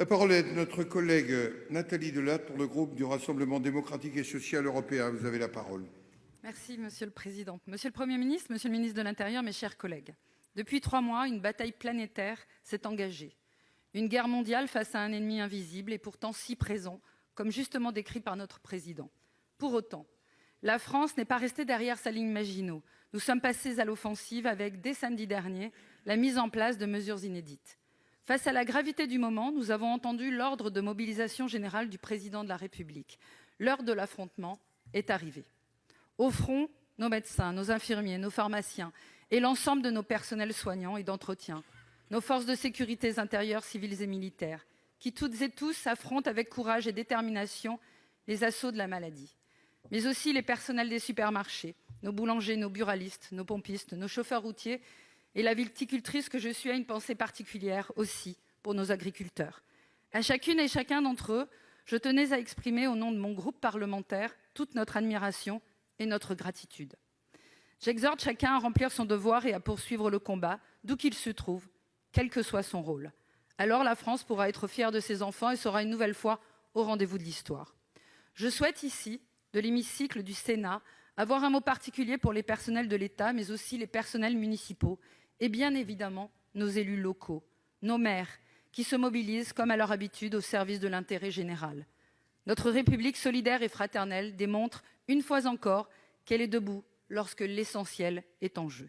La parole est à notre collègue Nathalie Delattre pour le groupe du Rassemblement démocratique et social européen. Vous avez la parole. Merci, Monsieur le Président. Monsieur le Premier ministre, Monsieur le ministre de l'Intérieur, mes chers collègues, depuis 3 mois, une bataille planétaire s'est engagée. Une guerre mondiale face à un ennemi invisible et pourtant si présent, comme justement décrit par notre Président. Pour autant, la France n'est pas restée derrière sa ligne Maginot. Nous sommes passés à l'offensive avec, dès samedi dernier, la mise en place de mesures inédites. Face à la gravité du moment, nous avons entendu l'ordre de mobilisation générale du Président de la République. L'heure de l'affrontement est arrivée. Au front, nos médecins, nos infirmiers, nos pharmaciens et l'ensemble de nos personnels soignants et d'entretien, nos forces de sécurité intérieures, civiles et militaires, qui toutes et tous affrontent avec courage et détermination les assauts de la maladie. Mais aussi les personnels des supermarchés, nos boulangers, nos buralistes, nos pompistes, nos chauffeurs routiers et la viticultrice que je suis a une pensée particulière aussi pour nos agriculteurs. À chacune et chacun d'entre eux, je tenais à exprimer au nom de mon groupe parlementaire toute notre admiration et notre gratitude. J'exhorte chacun à remplir son devoir et à poursuivre le combat, d'où qu'il se trouve, quel que soit son rôle. Alors la France pourra être fière de ses enfants et sera une nouvelle fois au rendez-vous de l'histoire. Je souhaite ici, de l'hémicycle du Sénat, avoir un mot particulier pour les personnels de l'État, mais aussi les personnels municipaux et bien évidemment nos élus locaux, nos maires, qui se mobilisent comme à leur habitude au service de l'intérêt général. Notre République solidaire et fraternelle démontre une fois encore qu'elle est debout lorsque l'essentiel est en jeu.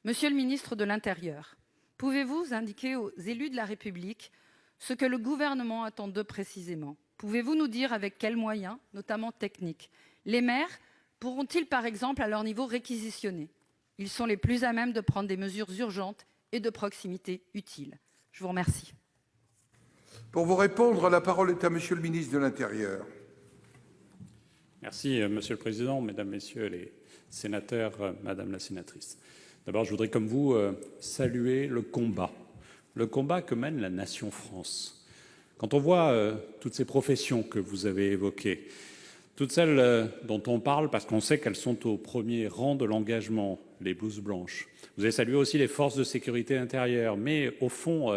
Monsieur le ministre de l'Intérieur, pouvez-vous indiquer aux élus de la République ce que le gouvernement attend d'eux précisément? Pouvez-vous nous dire avec quels moyens, notamment techniques? Les maires pourront-ils par exemple à leur niveau réquisitionner? Ils sont les plus à même de prendre des mesures urgentes et de proximité utiles. Je vous remercie. Pour vous répondre, la parole est à Monsieur le ministre de l'Intérieur. Merci, Monsieur le Président, Mesdames, Messieurs les sénateurs, Madame la sénatrice. D'abord, je voudrais, comme vous, saluer le combat que mène la nation France. Quand on voit toutes ces professions que vous avez évoquées, toutes celles dont on parle parce qu'on sait qu'elles sont au premier rang de l'engagement, les blouses blanches. Vous avez salué aussi les forces de sécurité intérieure, mais au fond,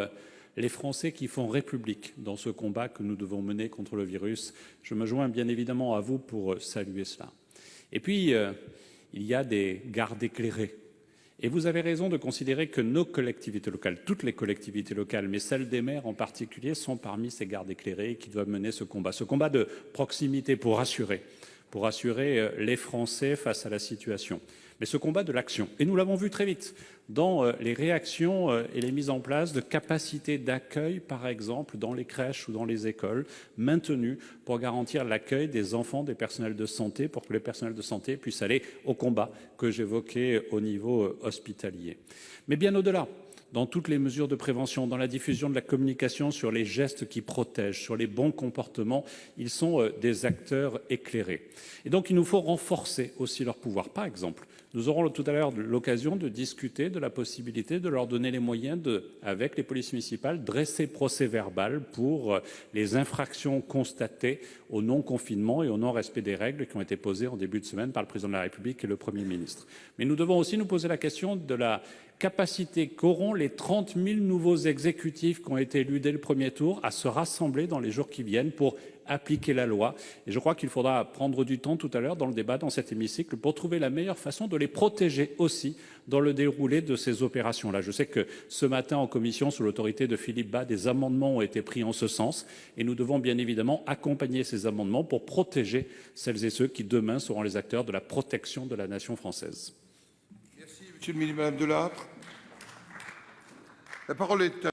les Français qui font République dans ce combat que nous devons mener contre le virus. Je me joins bien évidemment à vous pour saluer cela. Et puis, il y a des gardes éclairés. Et vous avez raison de considérer que nos collectivités locales, toutes les collectivités locales, mais celles des maires en particulier, sont parmi ces gardes éclairés qui doivent mener ce combat de proximité pour rassurer les Français face à la situation. Mais ce combat de l'action, et nous l'avons vu très vite dans les réactions et les mises en place de capacités d'accueil, par exemple, dans les crèches ou dans les écoles, maintenues pour garantir l'accueil des enfants, des personnels de santé, pour que les personnels de santé puissent aller au combat que j'évoquais au niveau hospitalier. Mais bien au-delà, dans toutes les mesures de prévention, dans la diffusion de la communication sur les gestes qui protègent, sur les bons comportements, ils sont des acteurs éclairés. Et donc, il nous faut renforcer aussi leur pouvoir. Par exemple, nous aurons tout à l'heure l'occasion de discuter de la possibilité de leur donner les moyens de, avec les polices municipales, dresser procès-verbal pour les infractions constatées au non-confinement et au non-respect des règles qui ont été posées en début de semaine par le Président de la République et le Premier ministre. Mais nous devons aussi nous poser la question de la capacité qu'auront les 30 000 nouveaux exécutifs qui ont été élus dès le premier tour à se rassembler dans les jours qui viennent pour appliquer la loi. Et je crois qu'il faudra prendre du temps tout à l'heure dans le débat, dans cet hémicycle, pour trouver la meilleure façon de les protéger aussi dans le déroulé de ces opérations-là. Je sais que ce matin, en commission, sous l'autorité de Philippe Bas, des amendements ont été pris en ce sens. Et nous devons bien évidemment accompagner ces amendements pour protéger celles et ceux qui, demain, seront les acteurs de la protection de la nation française. Merci, Monsieur le ministre. Madame Delattre. La parole est à